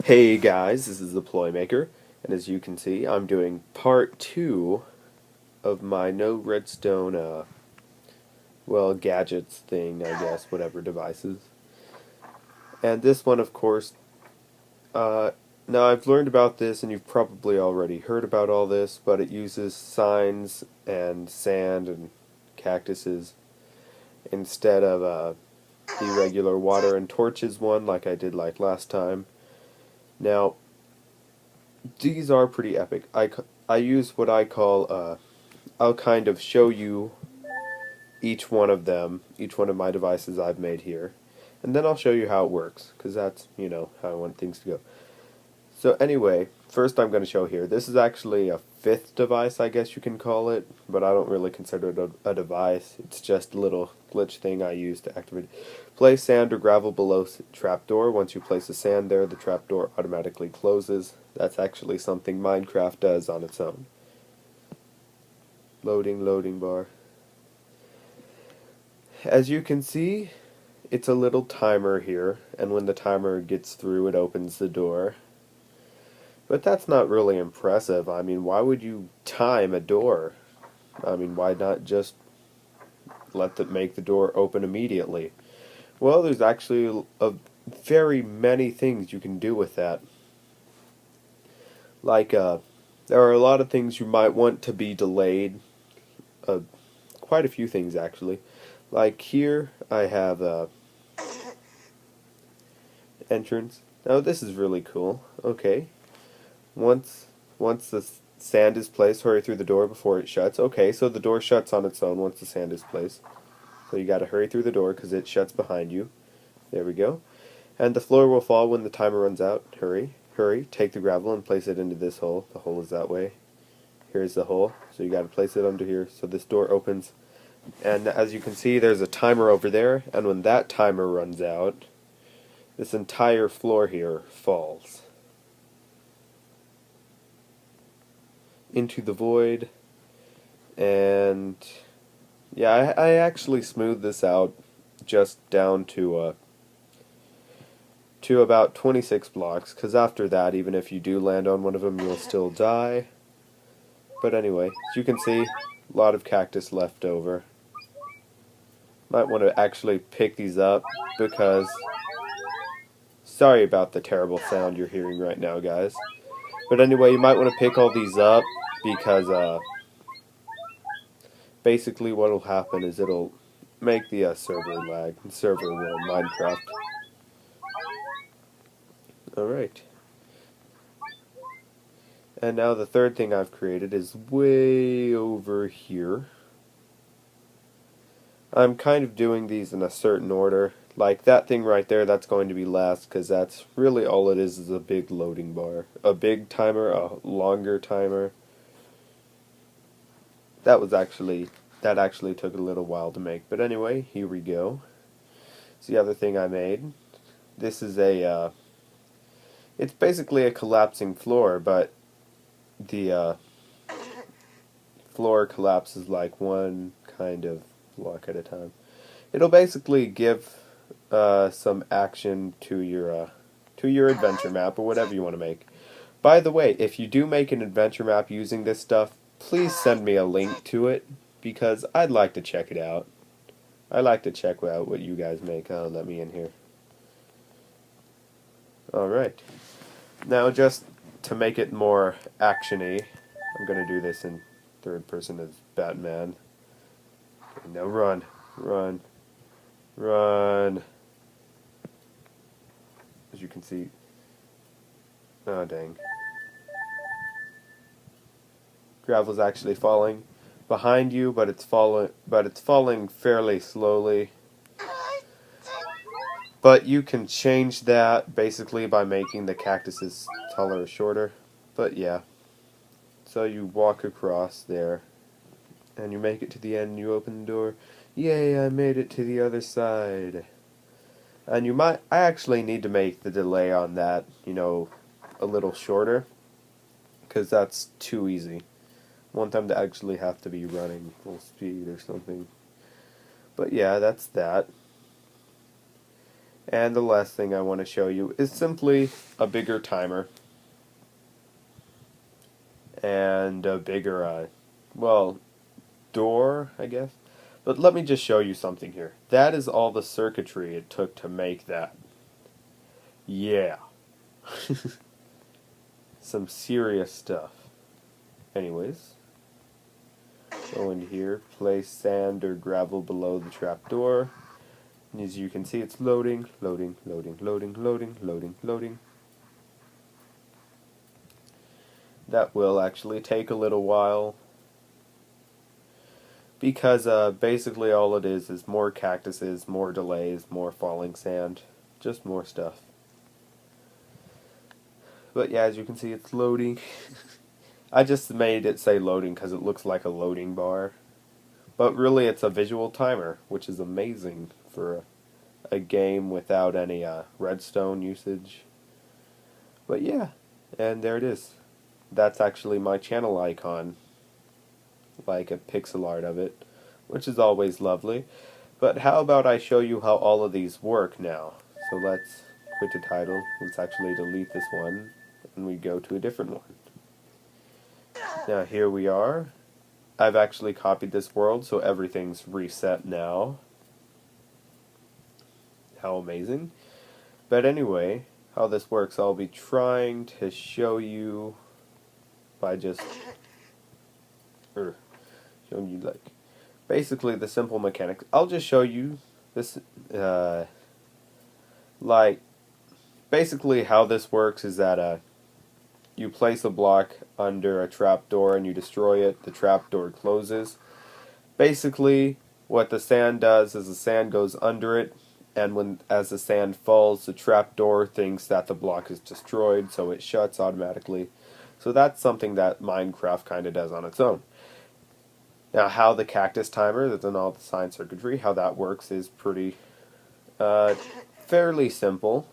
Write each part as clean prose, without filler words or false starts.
Hey guys, this is the Ploy Maker, and as you can see, I'm doing part 2 of my no redstone, gadgets thing, I guess, whatever devices. And this one, of course, uh, now I've learned about this, and you've probably already heard about all this, but it uses signs and sand and cactuses instead of, the regular water and torches one, like I did like last time. Now, these are pretty epic. I use what I call, I'll kind of show you each one of them, each one of my devices I've made here, and then I'll show you how it works, because that's, how I want things to go. So anyway, first I'm going to show here, this is actually a fifth device, I guess you can call it, but I don't really consider it a device. It's just a little glitch thing I use to activate it. Place sand or gravel below trapdoor. Once you place the sand there, the trapdoor automatically closes. That's actually something Minecraft does on its own. Loading bar. As you can see, it's a little timer here, and when the timer gets through, it opens the door. But that's not really impressive. I mean, why would you time a door? I mean, why not just make the door open immediately? Well, there's actually very many things you can do with that. Like, there are a lot of things you might want to be delayed. Quite a few things, actually. Like here, I have entrance. Now this is really cool. Okay, once the sand is placed, hurry through the door before it shuts. Okay, so the door shuts on its own once the sand is placed. So you got to hurry through the door because it shuts behind you. There we go. And the floor will fall when the timer runs out. Hurry, hurry. Take the gravel and place it into this hole. The hole is that way. Here's the hole. So you got to place it under here. So this door opens. And as you can see, there's a timer over there. And when that timer runs out, this entire floor here falls into the void. And yeah, I actually smoothed this out just down to about 26 blocks, because after that, even if you do land on one of them, you'll still die. But anyway, as you can see, a lot of cactus left over. Might want to actually pick these up, because sorry about the terrible sound you're hearing right now, guys. But anyway, you might want to pick all these up, because basically what will happen is it'll make the server lag. Server will Minecraft. Alright. And now the third thing I've created is way over here. I'm kind of doing these in a certain order. Like that thing right there, that's going to be last, because that's really all it is a big loading bar. A big timer, a longer timer. That actually took a little while to make. But anyway, here we go. It's the other thing I made. This is it's basically a collapsing floor, but the floor collapses like one kind of block at a time. It'll basically give some action to your adventure map or whatever you want to make. By the way, if you do make an adventure map using this stuff, please send me a link to it, because I'd like to check it out. I like to check out what you guys make. Oh, let me in here. Alright. Now, just to make it more action-y, I'm going to do this in third person as Batman. Okay, now run. Run. Run. As you can see. Oh, dang. Gravel's actually falling behind you, but it's falling fairly slowly. But you can change that basically by making the cactuses taller or shorter. But yeah. So you walk across there, and you make it to the end, and you open the door. Yay, I made it to the other side. And I actually need to make the delay on that, a little shorter, because that's too easy. Want them to actually have to be running full speed or something. But yeah, that's that. And the last thing I want to show you is simply a bigger timer and a bigger, well, door, I guess. But let me just show you something here. That is all the circuitry it took to make that. Yeah. Some serious stuff. Anyways, go in here, place sand or gravel below the trapdoor. And as you can see, it's loading, loading, loading, loading, loading, loading, loading. That will actually take a little while, because basically all it is more cactuses, more delays, more falling sand, just more stuff. But yeah, as you can see, it's loading. I just made it say loading because it looks like a loading bar. But really it's a visual timer, which is amazing for a game without any redstone usage. But yeah, and there it is. That's actually my channel icon, like a pixel art of it, which is always lovely. But how about I show you how all of these work now? So let's quit the title. Let's actually delete this one, and we go to a different one. Now here we are. I've actually copied this world, so everything's reset now. How amazing. But anyway, how this works, I'll be trying to show you by just showing you like basically the simple mechanics. I'll just show you this like basically how this works is that you place a block under a trapdoor and you destroy it, the trapdoor closes. Basically what the sand does is the sand goes under it, and as the sand falls, the trapdoor thinks that the block is destroyed, so it shuts automatically. So that's something that Minecraft kind of does on its own. Now how the cactus timer, that's in all the sign circuitry, how that works is pretty fairly simple.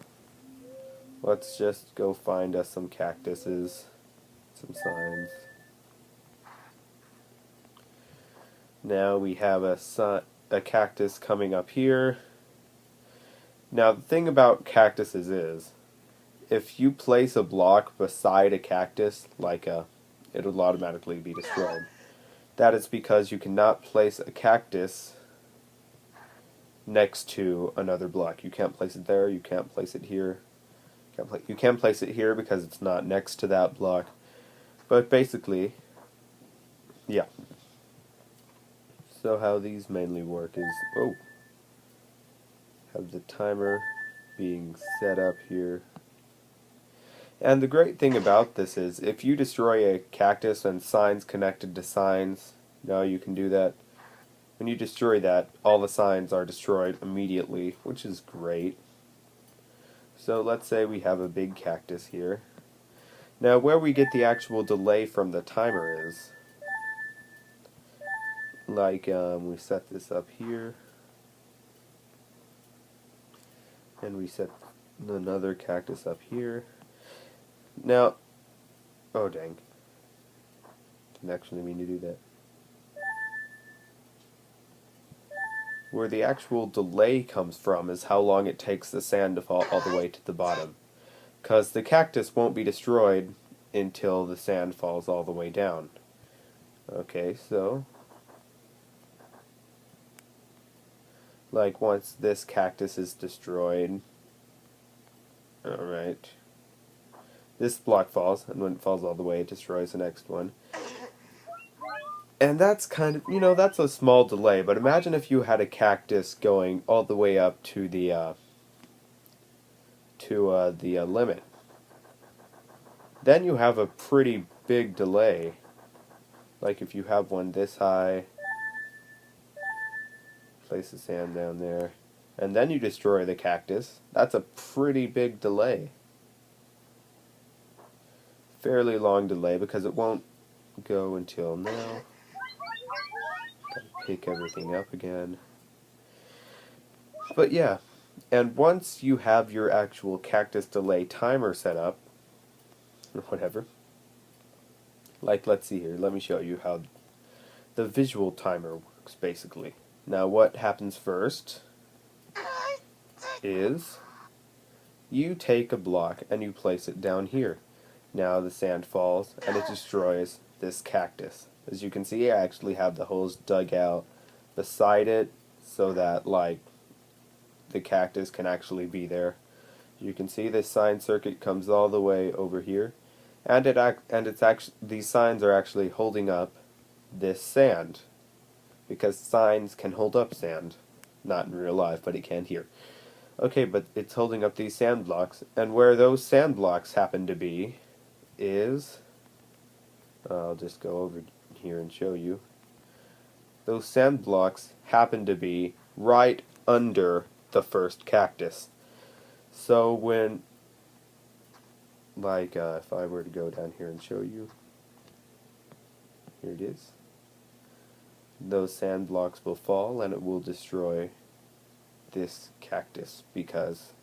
Let's just go find us some cactuses, some signs. Now we have a cactus coming up here. Now the thing about cactuses is, if you place a block beside a cactus, it'll automatically be destroyed. That is because you cannot place a cactus next to another block. You can't place it there, you can't place it here. You can place it here because it's not next to that block. But basically, yeah. So how these mainly work is, have the timer being set up here. And the great thing about this is, if you destroy a cactus and signs connected to signs, now you can do that. When you destroy that, all the signs are destroyed immediately, which is great. So let's say we have a big cactus here. Now where we get the actual delay from the timer is, we set this up here, and we set another cactus up here. Now, oh dang, didn't actually mean to do that. Where the actual delay comes from is how long it takes the sand to fall all the way to the bottom. Because the cactus won't be destroyed until the sand falls all the way down. Okay, so once this cactus is destroyed, alright, this block falls, and when it falls all the way, it destroys the next one. And that's kind of, that's a small delay, but imagine if you had a cactus going all the way up to the limit. Then you have a pretty big delay. Like if you have one this high, place the sand down there, and then you destroy the cactus, that's a pretty big delay. Fairly long delay because it won't go until now. Pick everything up again. But yeah, and once you have your actual cactus delay timer set up, or whatever, let's see here, let me show you how the visual timer works basically. Now what happens first is you take a block and you place it down here. Now the sand falls and it destroys this cactus. As you can see, I actually have the holes dug out beside it so that like the cactus can actually be there. You can see this sign circuit comes all the way over here, and these signs are actually holding up this sand, because signs can hold up sand, not in real life, but it can here. Okay, but it's holding up these sand blocks, and where those sand blocks happen to be is, I'll just go over here and show you. Those sand blocks happen to be right under the first cactus. So when, like, if I were to go down here and show you, here it is. Those sand blocks will fall and it will destroy this cactus, because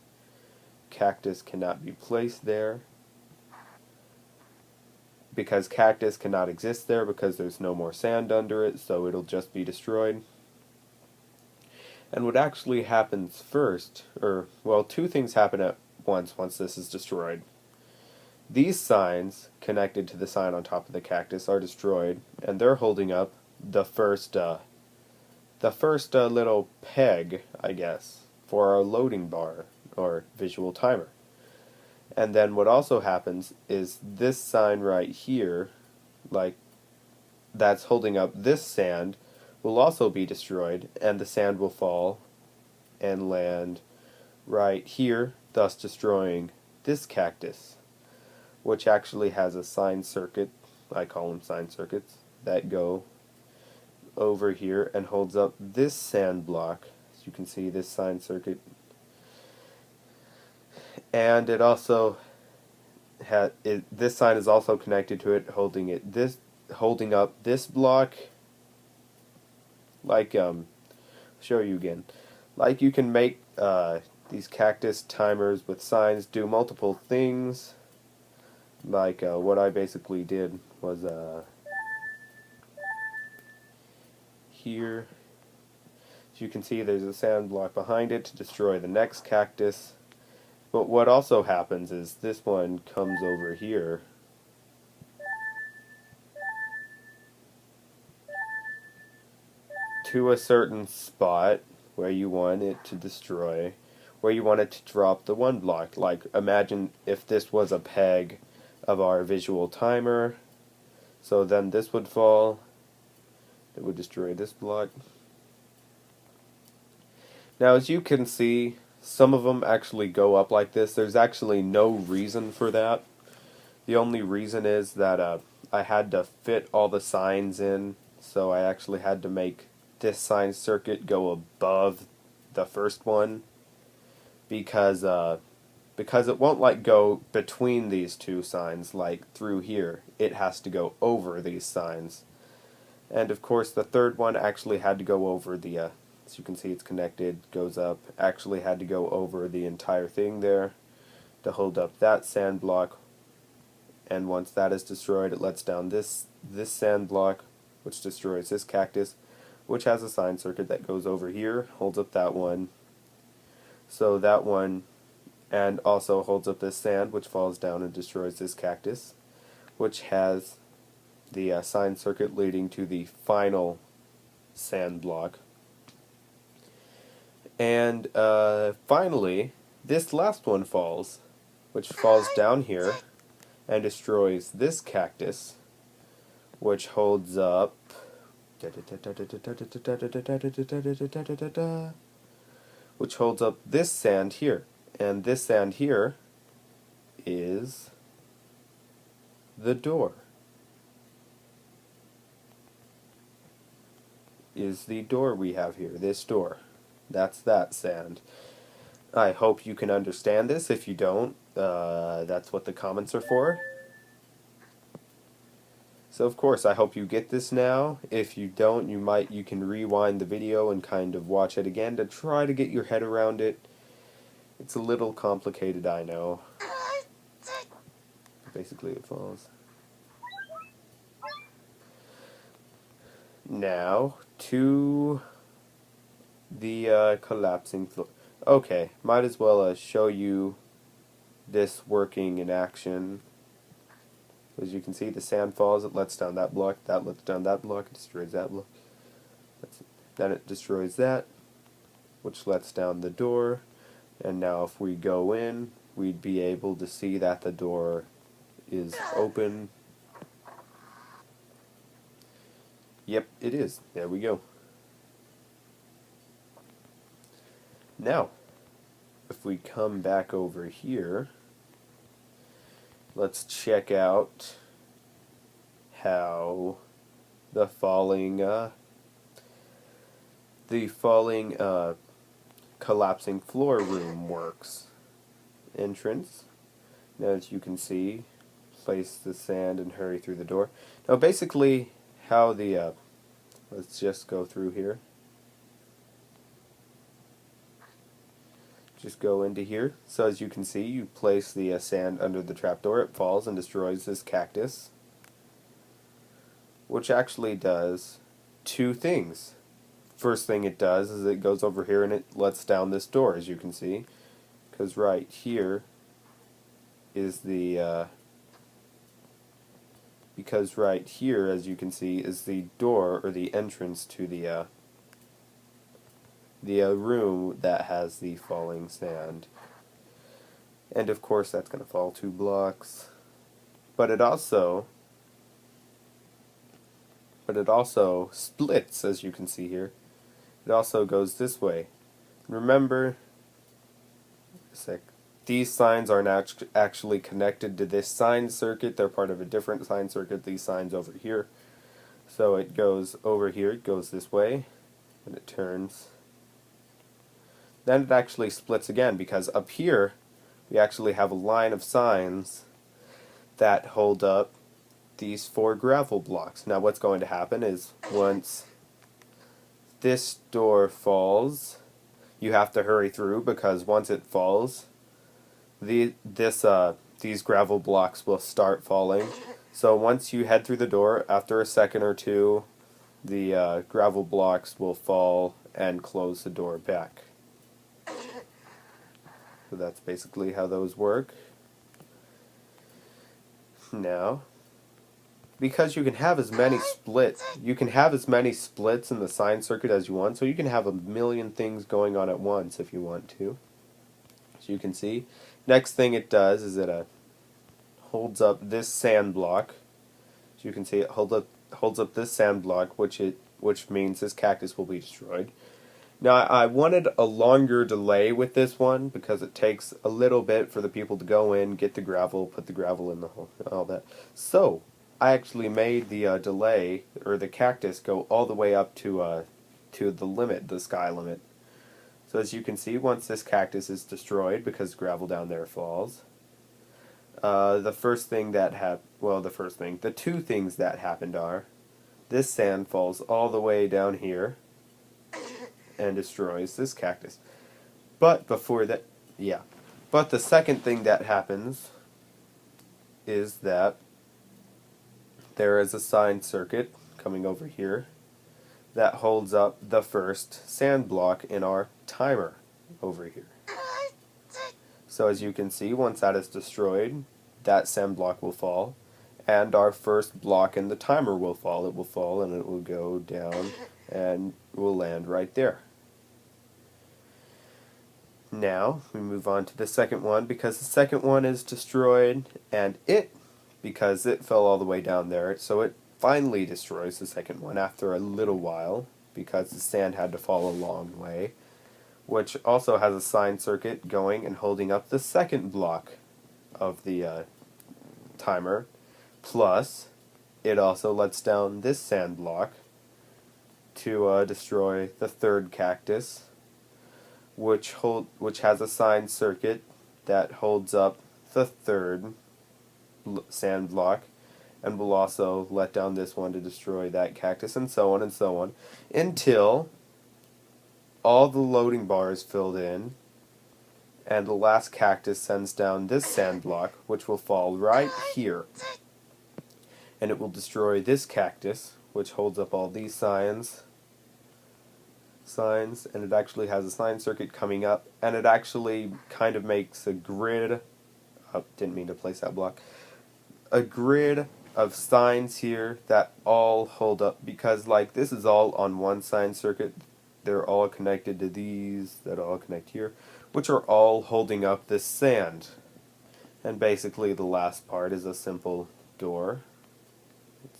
cactus cannot be placed there, because cactus cannot exist there because there's no more sand under it, so it'll just be destroyed. And what actually happens first, or, well, two things happen at once this is destroyed. These signs connected to the sign on top of the cactus are destroyed, and they're holding up the first little peg, I guess, for our loading bar, or visual timer. And then what also happens is this sign right here, like, that's holding up this sand, will also be destroyed, and the sand will fall and land right here, thus destroying this cactus, which actually has a sign circuit, I call them sign circuits, that go over here and holds up this sand block. As you can see, this sign circuit, and it also this sign is also connected to it, holding up this block. Like, show you again. Like, you can make these cactus timers with signs do multiple things. Like, what I basically did was here. As you can see, there's a sand block behind it to destroy the next cactus. But what also happens is this one comes over here. To a certain spot where you want it to destroy, where you want it to drop the one block. Like, imagine if this was a peg of our visual timer, so then this would fall, it would destroy this block. Now, as you can see, some of them actually go up like this. There's actually no reason for that. The only reason is that I had to fit all the signs in, so I actually had to make this sign circuit go above the first one, because it won't like go between these two signs like through here. It has to go over these signs. And of course the third one actually had to go over the as you can see, it's connected, goes up, actually had to go over the entire thing there to hold up that sand block. And once that is destroyed, it lets down this sand block, which destroys this cactus, which has a sign circuit that goes over here, holds up that one. So that one, and also holds up this sand, which falls down and destroys this cactus, which has the sign circuit leading to the final sand block. And finally, this last one falls, which falls down here and destroys this cactus, which holds up this sand here. And this sand here is the door. Is the door we have here, this door. That's that sand. I hope you can understand this. If you don't, that's what the comments are for. So of course, I hope you get this now. If you don't, you can rewind the video and kind of watch it again to try to get your head around it. It's a little complicated, I know. Basically, it falls. Now, to the collapsing floor. Okay, might as well show you this working in action. As you can see, the sand falls, it lets down that block, that lets down that block, it destroys that block. Then it destroys that, which lets down the door. And now if we go in, we'd be able to see that the door is open. Yep, it is. There we go. Now, if we come back over here, let's check out how the falling collapsing floor room works. Entrance. Now, as you can see, place the sand and hurry through the door. Now, basically, how the let's just go through here. Just go into here. So as you can see, you place the sand under the trapdoor, it falls and destroys this cactus, which actually does two things. First thing it does is it goes over here and it lets down this door, as you can see, because right here is the as you can see, is the door or the entrance to the room that has the falling sand. And of course that's going to fall 2 blocks. But it also splits, as you can see here. It also goes this way. Remember, these signs aren't actually connected to this sign circuit. They're part of a different sign circuit, these signs over here. So it goes over here, it goes this way, and it turns. Then it actually splits again, because up here we actually have a line of signs that hold up these 4 gravel blocks. Now what's going to happen is once this door falls, you have to hurry through, because once it falls, these gravel blocks will start falling. So once you head through the door, after a second or two, the gravel blocks will fall and close the door back. So that's basically how those work. Now, because you can have as many splits in the sign circuit as you want, so you can have a million things going on at once if you want to. As you can see, next thing it does is it holds up this sand block. As you can see, it holds up this sand block, which means this cactus will be destroyed. Now, I wanted a longer delay with this one because it takes a little bit for the people to go in, get the gravel, put the gravel in the hole, all that. So, I actually made the delay, or the cactus, go all the way up to the limit, the sky limit. So as you can see, once this cactus is destroyed, because gravel down there falls, the two things that happened are, this sand falls all the way down here, and destroys this cactus. But before that, but the second thing that happens is that there is a sign circuit coming over here that holds up the first sand block in our timer over here. So as you can see, once that is destroyed, that sand block will fall, and our first block in the timer will fall. It will fall and it will go down and will land right there. Now, we move on to the second one, because the second one is destroyed, and because it fell all the way down there, so it finally destroys the second one after a little while, because the sand had to fall a long way, which also has a sign circuit going and holding up the second block of the timer, plus it also lets down this sand block to destroy the third cactus, which has a sign circuit that holds up the third sand block, and will also let down this one to destroy that cactus, and so on, until all the loading bars filled in, and the last cactus sends down this sand block, which will fall right here, and it will destroy this cactus, which holds up all these signs, and it actually has a sign circuit coming up, and it actually kind of makes a grid didn't mean to place that block. A grid of signs here that all hold up, because like this is all on one sign circuit. They're all connected to these that all connect here, which are all holding up this sand. And basically the last part is a simple door.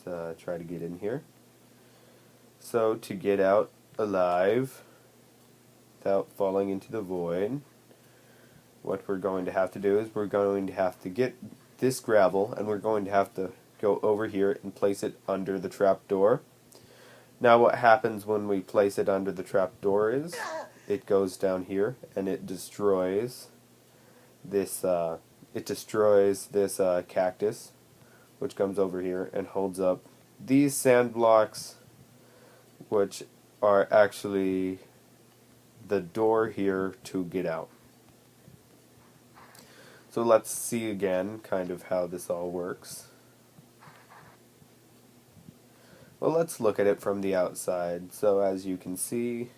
Let's try to get in here. So to get out alive without falling into the void, what we're going to have to do is we're going to have to get this gravel, and we're going to have to go over here and place it under the trap door. Now what happens when we place it under the trap door is it goes down here and it destroys this cactus, which comes over here and holds up these sand blocks, which are actually the door here to get out. So let's see again kind of how this all works. Well, let's look at it from the outside. So as you can see,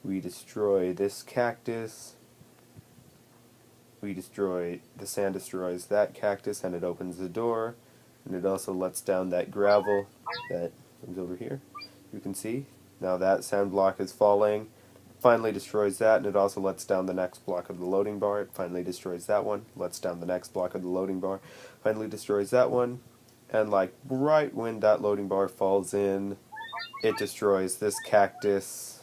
we destroy this cactus. The sand destroys that cactus and it opens the door. And it also lets down that gravel that comes over here. You can see, now that sand block is falling. Finally destroys that, and it also lets down the next block of the loading bar. It finally destroys that one, lets down the next block of the loading bar, finally destroys that one, and like right when that loading bar falls in, it destroys this cactus.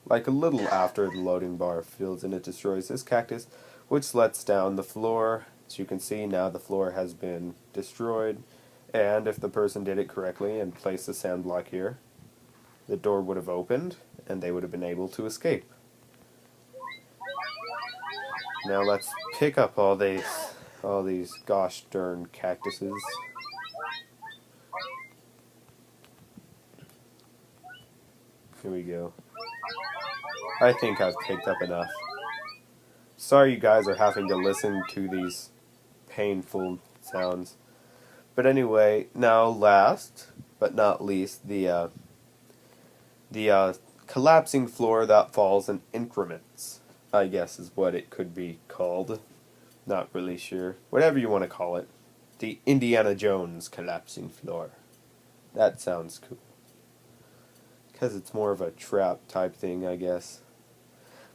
Like a little after the loading bar fills in, it destroys this cactus, which lets down the floor. As you can see, now the floor has been destroyed, and if the person did it correctly and placed the sand block here, the door would have opened and they would have been able to escape. Now let's pick up all these gosh darn cactuses. Here we go. I think I've picked up enough. Sorry you guys are having to listen to these painful sounds. But anyway, now last but not least, the collapsing floor that falls in increments, I guess is what it could be called. Not really sure. Whatever you want to call it. The Indiana Jones collapsing floor. That sounds cool. Because it's more of a trap type thing, I guess.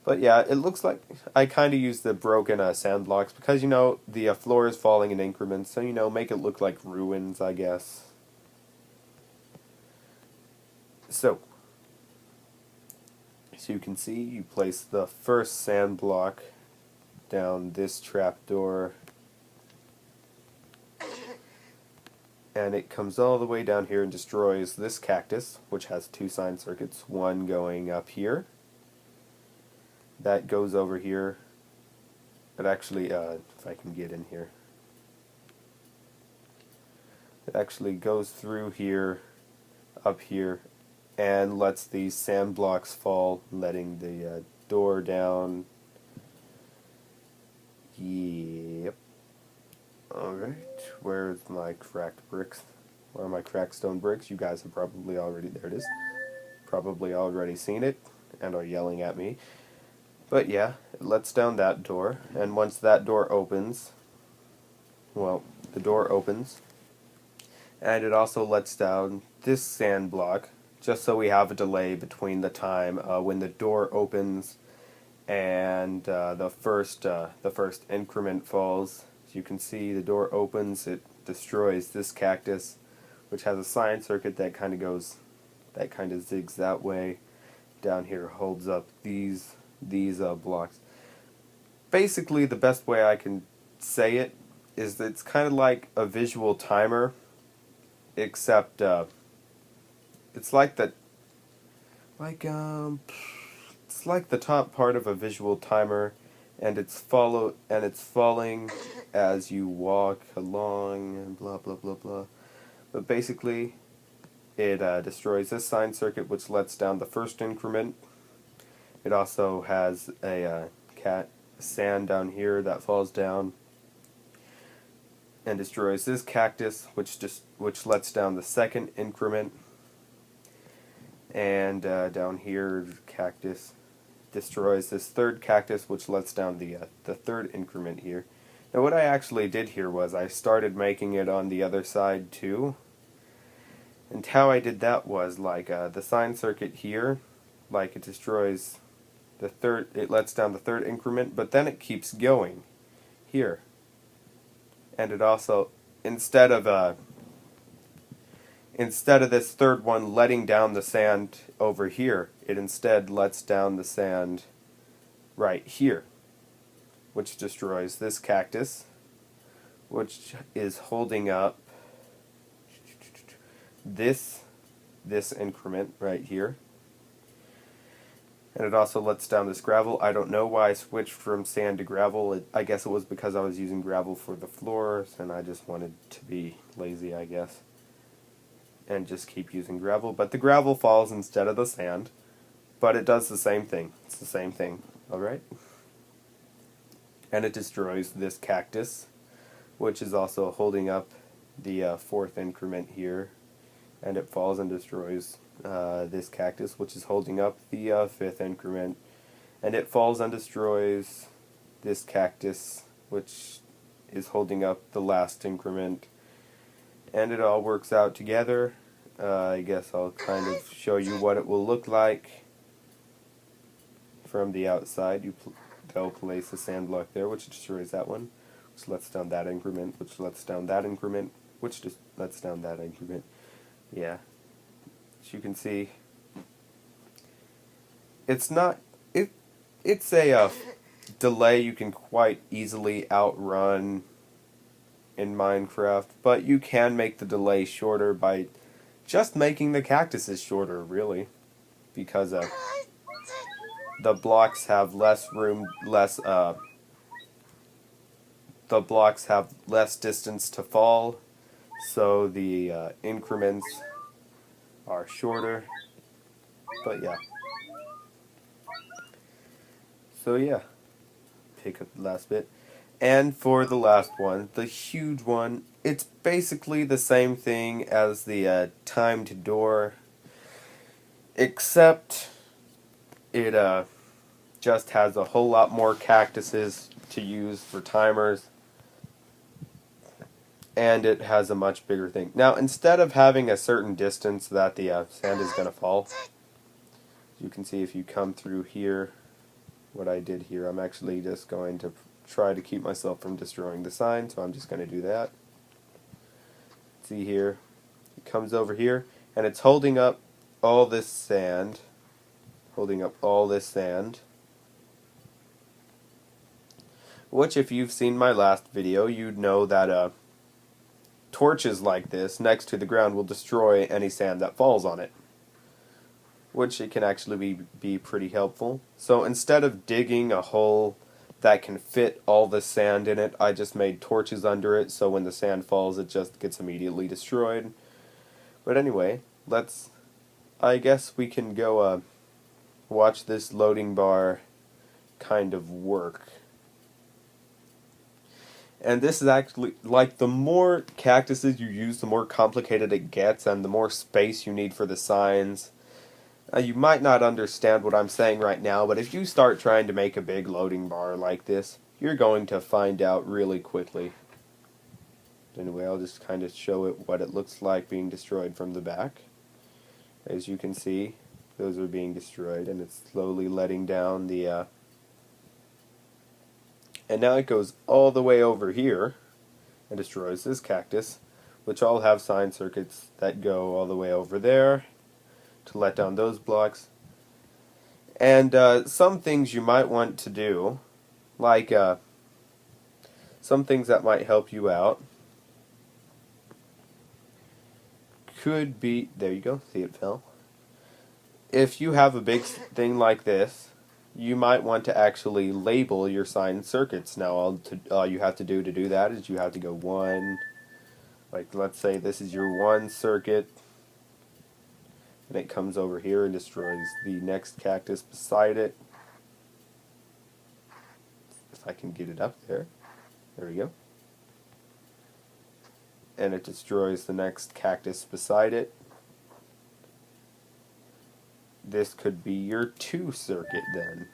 But yeah, it looks like I kind of use the broken sand blocks because, you know, the floor is falling in increments. So, you know, make it look like ruins, I guess. So you can see, you place the first sand block down this trapdoor, and it comes all the way down here and destroys this cactus, which has two sign circuits, one going up here, that goes over here, it actually, if I can get in here, it actually goes through here, up here, and lets these sand blocks fall, letting the door down. Yep. Alright, where's my cracked bricks? Where are my cracked stone bricks? You guys have probably already, there it is, probably already seen it, and are yelling at me. But yeah, it lets down that door, and once that door opens, well, the door opens, and it also lets down this sand block, just so we have a delay between the time when the door opens and the first increment falls. As you can see, the door opens, it destroys this cactus, which has a sign circuit that kind of zigs that way. Down here holds up these blocks. Basically, the best way I can say it is that it's kind of like a visual timer, except it's like the top part of a visual timer, and it's falling as you walk along and blah blah blah blah. But basically, it destroys this sign circuit, which lets down the first increment. It also has a sand down here that falls down and destroys this cactus, which lets down the second increment. And down here, cactus destroys this third cactus, which lets down the third increment here. Now what I actually did here was I started making it on the other side too. And how I did that was like the sign circuit here, like it destroys the third, it lets down the third increment, but then it keeps going here. And it also, instead of this third one letting down the sand over here, it instead lets down the sand right here, which destroys this cactus, which is holding up this increment right here. And it also lets down this gravel. I don't know why I switched from sand to gravel. I guess it was because I was using gravel for the floors, and I just wanted to be lazy, I guess, and just keep using gravel. But the gravel falls instead of the sand, but it does the same thing. It's the same thing, alright? And it destroys this cactus, which is also holding up the fourth increment here, and it falls and destroys this cactus, which is holding up the fifth increment, and it falls and destroys this cactus, which is holding up the last increment, and it all works out together. I guess I'll kind of show you what it will look like from the outside. They'll place a sand block there, which destroys that one, which lets down that increment, which lets down that increment, which just lets down that increment. Yeah. As you can see, it's a delay you can quite easily outrun in Minecraft, but you can make the delay shorter by just making the cactuses shorter, really, because the blocks have less room, the blocks have less distance to fall, so the increments are shorter. But yeah. So yeah, pick up the last bit. And for the last one, the huge one, it's basically the same thing as the timed door, except it just has a whole lot more cactuses to use for timers, and it has a much bigger thing. Now, instead of having a certain distance that the sand is going to fall, you can see if you come through here, what I did here, I'm actually just going to try to keep myself from destroying the sign, so I'm just going to do that. See here, it comes over here, and it's holding up all this sand, which, if you've seen my last video, you'd know that torches like this next to the ground will destroy any sand that falls on it, which it can actually be pretty helpful. So instead of digging a hole that can fit all the sand in it, I just made torches under it, so when the sand falls it just gets immediately destroyed. But anyway, I guess we can go watch this loading bar kind of work. And this is actually, like, the more cactuses you use, the more complicated it gets, and the more space you need for the signs. You might not understand what I'm saying right now, but if you start trying to make a big loading bar like this, you're going to find out really quickly. Anyway, I'll just kind of show it what it looks like being destroyed from the back. As you can see, those are being destroyed, and it's slowly letting down the and now it goes all the way over here and destroys this cactus, which all have sign circuits that go all the way over there to let down those blocks. And some things you might want to do, like some things that might help you out, could be, there you go, see it fell. If you have a big thing like this, you might want to actually label your sign circuits. Now all you have to do that is you have to go one, like let's say this is your one circuit, and it comes over here and destroys the next cactus beside it. If I can get it up there. There we go. And it destroys the next cactus beside it. This could be your 2 circuit then.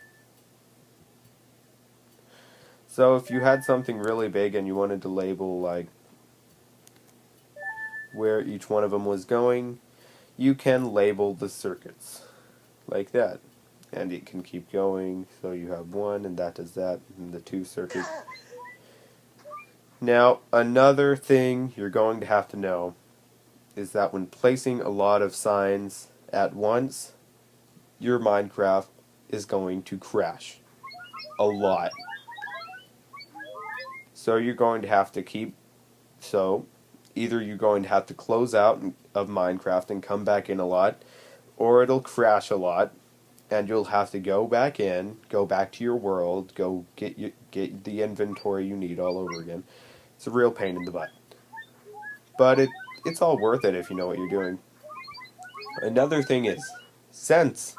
So if you had something really big and you wanted to label like where each one of them was going, you can label the circuits like that. And it can keep going, so you have one and that does that, and the two circuits. Now, another thing you're going to have to know is that when placing a lot of signs at once, your Minecraft is going to crash a lot. So you're going to have to either you're going to have to close out of Minecraft and come back in a lot, or it'll crash a lot, and you'll have to go back in, go back to your world, go get the inventory you need all over again. It's a real pain in the butt. But it's all worth it if you know what you're doing. Another thing is, since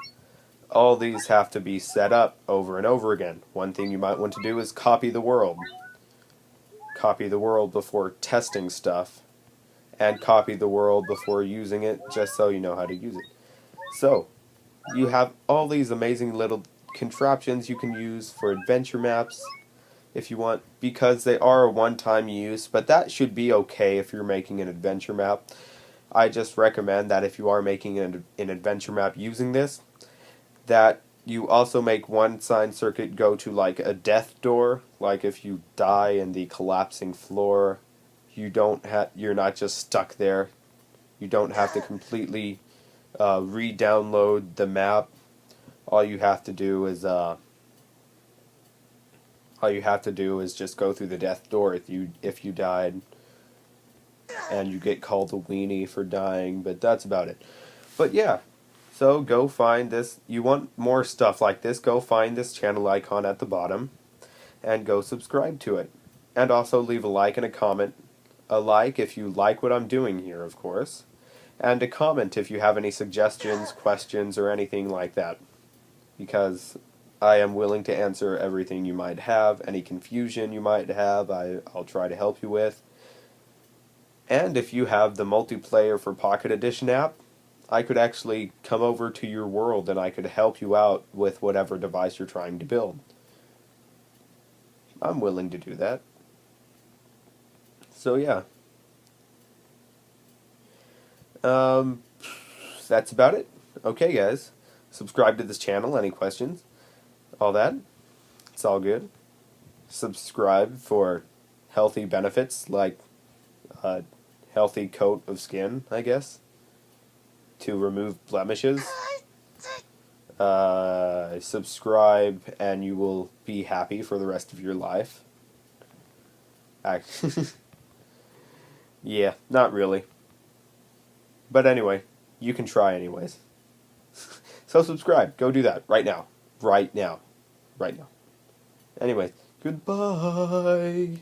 all these have to be set up over and over again, one thing you might want to do is copy the world. Copy the world before testing stuff, and copy the world before using it, just so you know how to use it. So, you have all these amazing little contraptions you can use for adventure maps, if you want, because they are a one-time use, but that should be okay if you're making an adventure map. I just recommend that if you are making an adventure map using this, that you also make one sign circuit go to like a death door, like if you die in the collapsing floor, you're not just stuck there. You don't have to completely re-download the map. All you have to do is just go through the death door if you died, and you get called a weenie for dying, but that's about it. But yeah, so go find this. You want more stuff like this, go find this channel icon at the bottom and go subscribe to it. And also leave a like and a comment. A like if you like what I'm doing here, of course. And a comment if you have any suggestions, questions, or anything like that. Because I am willing to answer everything you might have, any confusion you might have, I'll try to help you with. And if you have the multiplayer for Pocket Edition app, I could actually come over to your world and I could help you out with whatever device you're trying to build. I'm willing to do that. So yeah. That's about it. Okay guys, subscribe to this channel, any questions, all that, it's all good. Subscribe for healthy benefits like a healthy coat of skin, I guess, to remove blemishes. Subscribe and you will be happy for the rest of your life. Yeah, not really. But anyway, you can try anyways. So subscribe. Go do that right now. Right now. Right now. Anyway, goodbye.